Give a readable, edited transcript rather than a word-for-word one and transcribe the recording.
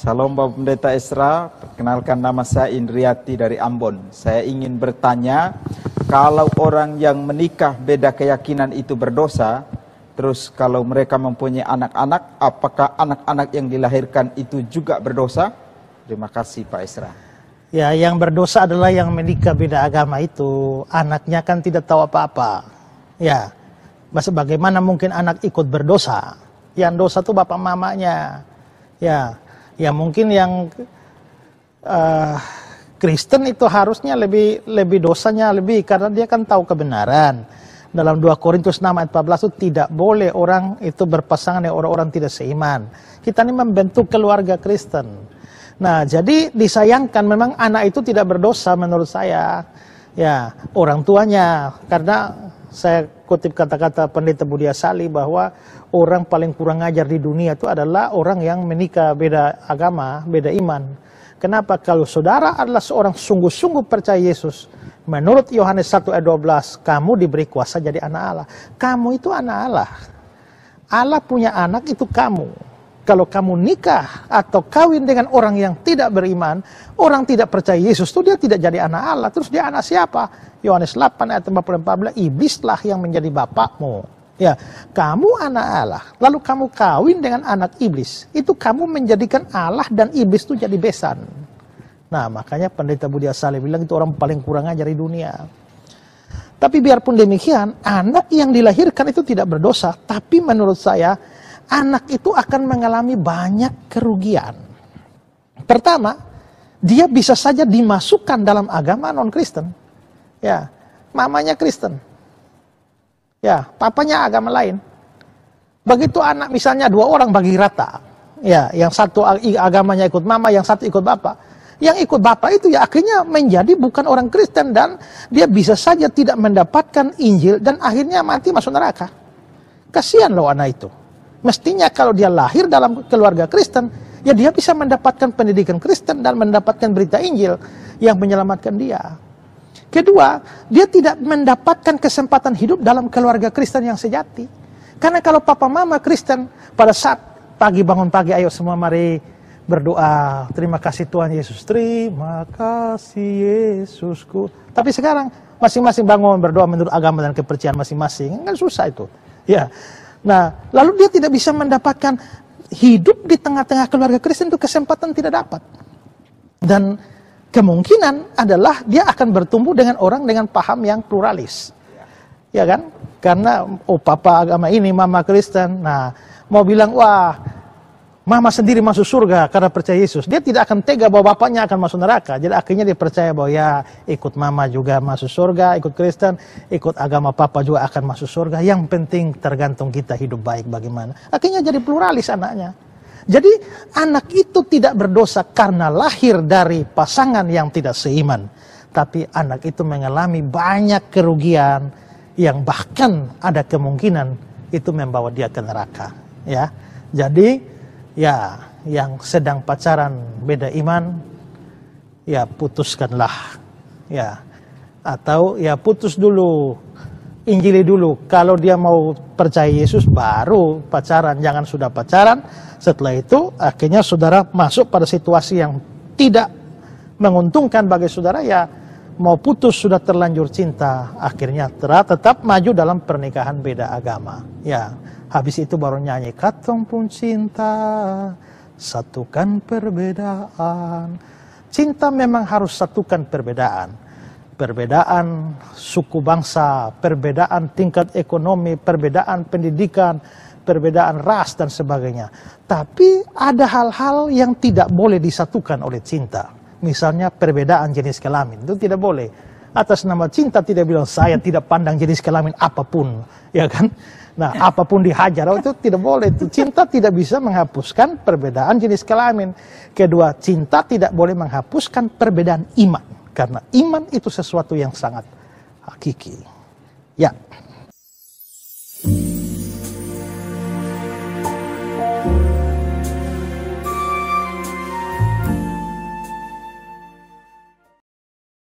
Salam Bapak Pendeta Esra, perkenalkan nama saya Indriati dari Ambon. Saya ingin bertanya, kalau orang yang menikah beda keyakinan itu berdosa, terus kalau mereka mempunyai anak-anak, apakah anak-anak yang dilahirkan itu juga berdosa? Terima kasih Pak Esra. Ya, yang berdosa adalah yang menikah beda agama itu, anaknya kan tidak tahu apa-apa. Ya, bagaimana mungkin anak ikut berdosa? Yang dosa itu bapak mamanya. Ya mungkin yang Kristen itu harusnya lebih dosanya lebih, karena dia kan tahu kebenaran. Dalam 2 Korintus 6 ayat 14 itu tidak boleh orang itu berpasangan dengan orang-orang tidak seiman. Kita ini membentuk keluarga Kristen. Nah, jadi disayangkan memang anak itu tidak berdosa menurut saya. Ya, orang tuanya, karena saya kutip kata-kata Pendeta Budi Asali bahwa orang paling kurang ajar di dunia itu adalah orang yang menikah beda agama, beda iman. Kenapa? Kalau saudara adalah seorang sungguh-sungguh percaya Yesus, menurut Yohanes 1 ayat 12, kamu diberi kuasa jadi anak Allah. Kamu itu anak Allah. Allah punya anak itu kamu. Kalau kamu nikah atau kawin dengan orang yang tidak beriman, orang tidak percaya Yesus itu dia tidak jadi anak Allah. Terus dia anak siapa? Yohanes 8 ayat 14, iblislah yang menjadi bapakmu. Ya, kamu anak Allah, lalu kamu kawin dengan anak iblis. Itu kamu menjadikan Allah dan iblis itu jadi besan. Nah, makanya Pendeta Budi Asali bilang itu orang paling kurang ajar di dunia. Tapi biarpun demikian, anak yang dilahirkan itu tidak berdosa, tapi menurut saya anak itu akan mengalami banyak kerugian. Pertama, dia bisa saja dimasukkan dalam agama non-Kristen. Ya, mamanya Kristen. Ya, papanya agama lain. Begitu anak misalnya 2 orang bagi rata. Ya, yang satu agamanya ikut mama, yang satu ikut bapak. Yang ikut bapak itu ya akhirnya menjadi bukan orang Kristen dan dia bisa saja tidak mendapatkan Injil dan akhirnya mati masuk neraka. Kasihan loh anak itu. Mestinya kalau dia lahir dalam keluarga Kristen, ya dia bisa mendapatkan pendidikan Kristen dan mendapatkan berita Injil yang menyelamatkan dia. Kedua, dia tidak mendapatkan kesempatan hidup dalam keluarga Kristen yang sejati. Karena kalau papa mama Kristen, pada saat pagi bangun pagi, ayo semua mari berdoa. Terima kasih Tuhan Yesus, terima kasih Yesusku. Tapi sekarang masing-masing bangun berdoa menurut agama dan kepercayaan masing-masing. Kan susah itu. Ya. Nah, lalu dia tidak bisa mendapatkan hidup di tengah-tengah keluarga Kristen, itu kesempatan tidak dapat. Dan kemungkinan adalah dia akan bertumbuh dengan orang dengan paham yang pluralis. Ya kan? Karena papa agama ini, mama Kristen. Nah, mau bilang, wah, mama sendiri masuk surga karena percaya Yesus. Dia tidak akan tega bahwa bapaknya akan masuk neraka. Jadi akhirnya dia percaya bahwa ya ikut mama juga masuk surga, ikut Kristen, ikut agama papa juga akan masuk surga. Yang penting tergantung kita hidup baik bagaimana. Akhirnya jadi pluralis anaknya. Jadi anak itu tidak berdosa karena lahir dari pasangan yang tidak seiman. Tapi anak itu mengalami banyak kerugian yang bahkan ada kemungkinan itu membawa dia ke neraka. Ya, jadi ya yang sedang pacaran beda iman, ya putuskanlah. Ya, atau ya putus dulu. Injili dulu, kalau dia mau percaya Yesus baru pacaran, jangan sudah pacaran, setelah itu akhirnya saudara masuk pada situasi yang tidak menguntungkan bagi saudara, ya mau putus sudah terlanjur cinta, akhirnya tetap maju dalam pernikahan beda agama. Ya, habis itu baru nyanyi, katong pun cinta, satukan perbedaan. Cinta memang harus satukan perbedaan. Perbedaan suku bangsa, perbedaan tingkat ekonomi, perbedaan pendidikan, perbedaan ras dan sebagainya. Tapi ada hal-hal yang tidak boleh disatukan oleh cinta. Misalnya perbedaan jenis kelamin, itu tidak boleh. Atas nama cinta tidak bilang saya tidak pandang jenis kelamin apapun, ya kan? Nah, apapun dihajar, itu tidak boleh. Cinta tidak bisa menghapuskan perbedaan jenis kelamin. Kedua, cinta tidak boleh menghapuskan perbedaan iman. Karena iman itu sesuatu yang sangat hakiki. Ya.